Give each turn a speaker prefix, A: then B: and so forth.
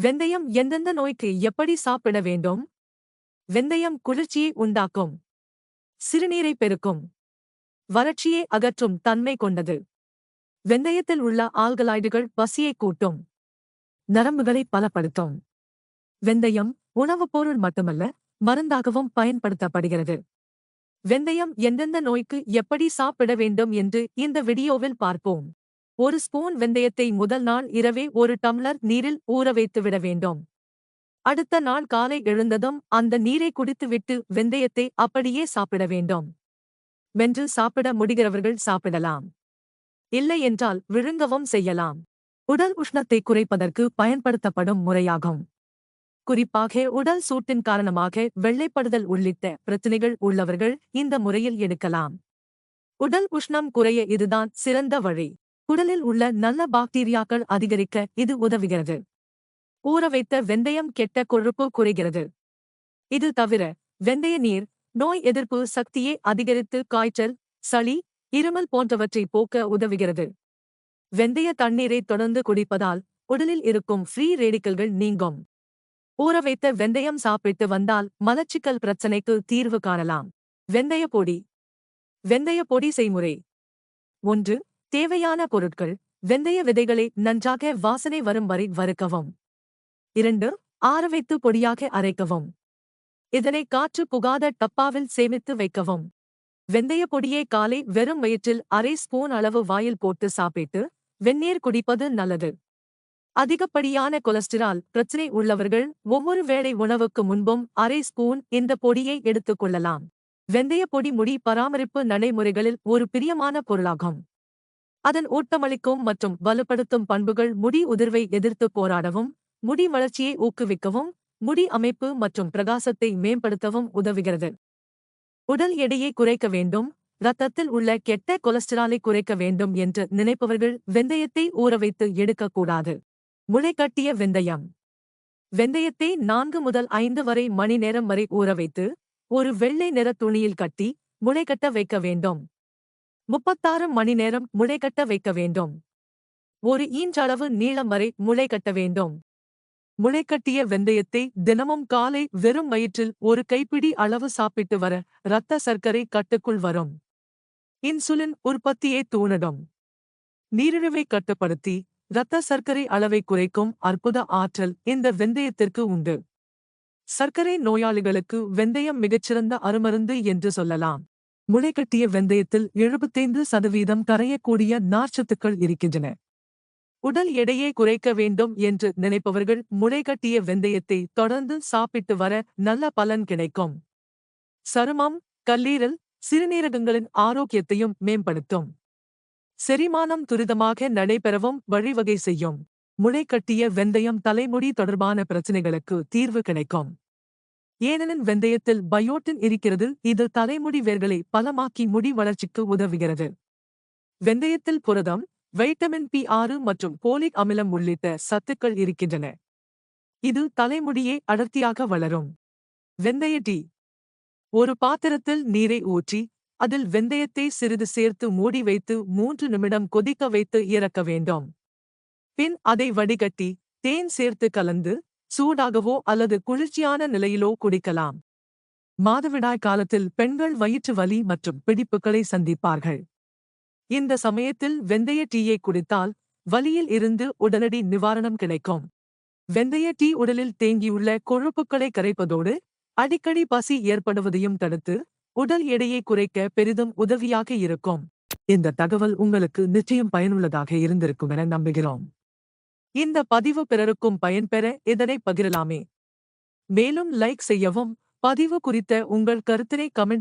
A: வெந்தயம் எந்தெந்த நோய்க்கு எப்படி சாப்பிட வேண்டும்? வெந்தயம் குளிர்ச்சியை உண்டாக்கும். சிறுநீரை பெருக்கும். வறட்சியை அகற்றும் தன்மை கொண்டது. வெந்தயத்தில் உள்ள ஆல்கலாய்டுகள் பசியை கூட்டும். நரம்புகளை பலப்படுத்தும். வெந்தயம் உணவுப் பொருள் மட்டுமல்ல, மருந்தாகவும் பயன்படுத்தப்படுகிறது. வெந்தயம் எந்தெந்த நோய்க்கு எப்படி சாப்பிட வேண்டும் என்று இந்த வீடியோவில் பார்ப்போம். ஒரு ஸ்பூன் வெந்தயத்தை முதல் நாள் இரவே ஒரு டம்ளர் நீரில் ஊற வைத்து விட வேண்டும். அடுத்த நாள் காலை எழுந்ததும் அந்த நீரை குடித்துவிட்டு வெந்தயத்தை அப்படியே சாப்பிட வேண்டும். மென்று சாப்பிட முடிகிறவர்கள் சாப்பிடலாம். இல்லை என்றால் விழுங்கவும் செய்யலாம். உடல் உஷ்ணத்தை குறைப்பதற்கு பயன்படுத்தப்படும் முறையாகும். குறிப்பாக உடல் சூட்டின் காரணமாக வெள்ளைப்படுதல் உள்ளிட்ட பிரச்சினைகள் உள்ளவர்கள் இந்த முறையில் எடுக்கலாம். உடல் உஷ்ணம் குறைய இதுதான் சிறந்த வழி. உடலில் உள்ள நல்ல பாக்டீரியாக்கள் அதிகரிக்க இது உதவுகிறது. ஊற வைத்த வெந்தயம் கெட்ட கொழுப்பு குறைகிறது. இது தவிர வெந்தய நீர் நோய் எதிர்ப்பு சக்தியை அதிகரித்து காய்ச்சல், சளி, இருமல் போன்றவற்றை போக்க உதவுகிறது. வெந்தய தண்ணீரை தொடர்ந்து குடிப்பதால் உடலில் இருக்கும் ஃப்ரீ ரேடிக்கல்கள் நீங்கும். ஊற வைத்த வெந்தயம் சாப்பிட்டு வந்தால் மலச்சிக்கல் பிரச்சனைக்கு தீர்வு காணலாம். வெந்தய பொடி. வெந்தய பொடி செய்முறை. 1. தேவையான பொருட்கள்: வெந்தய விதைகளை நன்றாக வாசனை வரும் வரை வறுக்கவும். 2. ஆற வைத்து பொடியாக அரைக்கவும். இதனை காற்று புகாத டப்பாவில் சேமித்து வைக்கவும். வெந்தய பொடியை காலை வெறும் வயிற்றில் அரை ஸ்பூன் அளவு வாயில் போட்டு சாப்பிட்டு வெந்நீர் குடிப்பது நல்லது. அதிகப்படியான கொலஸ்டிரால் பிரச்சினை உள்ளவர்கள் ஒவ்வொரு வேளை உணவுக்கு முன்பும் அரை ஸ்பூன் இந்த பொடியை எடுத்துக் கொள்ளலாம். வெந்தய பொடி முடி பராமரிப்பு நடைமுறைகளில் ஒரு பிரியமான பொருளாகும். அதன் ஊட்டமளிக்கும் மற்றும் வலுப்படுத்தும் பண்புகள் முடி உதிர்வை எதிர்த்து போராடவும், முடி வளர்ச்சியை ஊக்குவிக்கவும், முடி அமைப்பு மற்றும் பிரகாசத்தை மேம்படுத்தவும் உதவுகிறது. உடல் எடையை குறைக்க வேண்டும், இரத்தத்தில் உள்ள கெட்ட கொலஸ்டிராலை குறைக்க வேண்டும் என்று நினைப்பவர்கள் வெந்தயத்தை ஊறவைத்து எடுக்கக்கூடாது. முளைகட்டிய வெந்தயம். வெந்தயத்தை 4 முதல் 5 வரை மணி நேரம் வரை ஊறவைத்து ஒரு வெள்ளை நிற துணியில் கட்டி முளைகட்ட வைக்க வேண்டும். 36 மணி நேரம் முளைகட்ட வைக்க வேண்டும். 1 இன்ச் நீளம் வரை முளைகட்ட வேண்டும். முளைக்கட்டிய வெந்தயத்தை தினமும் காலை வெறும் வயிற்றில் ஒரு கைப்பிடி அளவு சாப்பிட்டு வர இரத்த சர்க்கரை கட்டுக்குள் வரும். இன்சுலின் உற்பத்தியை தூண்டிடும். நீரிழிவை கட்டுப்படுத்தி இரத்த சர்க்கரை அளவை குறைக்கும் அற்புத ஆற்றல் இந்த வெந்தயத்திற்கு உண்டு. சர்க்கரை நோயாளிகளுக்கு வெந்தயம் மிகச்சிறந்த அருமருந்து என்று சொல்லலாம். முளைக்கட்டிய வெந்தயத்தில் 75% கரையக்கூடிய நார்ச்சத்துக்கள் இருக்கின்றன. உடல் எடையை குறைக்க வேண்டும் என்று நினைப்பவர்கள் முளைகட்டிய வெந்தயத்தை தொடர்ந்து சாப்பிட்டு வர நல்ல பலன் கிடைக்கும். சருமம், கல்லீரல், சிறுநீரகங்களின் ஆரோக்கியத்தையும் மேம்படுத்தும். செரிமானம் துரிதமாக நடைபெறவும் வழிவகை செய்யும். முளைகட்டிய வெந்தயம் தலைமுடி தொடர்பான பிரச்சினைகளுக்கு தீர்வு கிடைக்கும். ஏனெனில் வெந்தயத்தில் பயோட்டின் இருக்கிறது. இது தலைமுடி வேர்களை பலமாக்கி முடி வளர்ச்சிக்கு உதவுகிறது. வெந்தயத்தில் புரதம், வைட்டமின் பி6 மற்றும் போலிக் அமிலம் உள்ளிட்ட சத்துக்கள் இருக்கின்றன. இது தலைமுடியை அடர்த்தியாக வளரும். வெந்தய டீ. ஒரு பாத்திரத்தில் நீரை ஊற்றி அதில் வெந்தயத்தை சிறிது சேர்த்து மூடி வைத்து 3 நிமிடம் கொதிக்க வைத்து இறக்க வேண்டும். பின் அதை வடிகட்டி தேன் சேர்த்து கலந்து சூடாகவோ அல்லது குளிர்ச்சியான நிலையிலோ குடிக்கலாம். மாதவிடாய் காலத்தில் பெண்கள் வயிற்று வலி மற்றும் பிடிப்புகளை சந்திப்பார்கள். இந்த சமயத்தில் வெந்தய டீயை குடித்தால் வலியில் இருந்து உடனடி நிவாரணம் கிடைக்கும். வெந்தய டீ உடலில் தேங்கியுள்ள கொழுப்புக்களை கரைப்பதோடு அடிக்கடி பசி ஏற்படுவதையும் தடுத்து உடல் எடையை குறைக்க பெரிதும் உதவியாக இருக்கும். இந்த தகவல் உங்களுக்கு நிச்சயம் பயனுள்ளதாக இருந்திருக்கும் என நம்புகிறோம். இந்த பதிவு பிறருக்கும் பயன்பெற இதனை பகிரலாமே. மேலும் லைக் செய்யவும், பதிவு குறித்த உங்கள் கருத்தினை கமெண்ட்ஸ்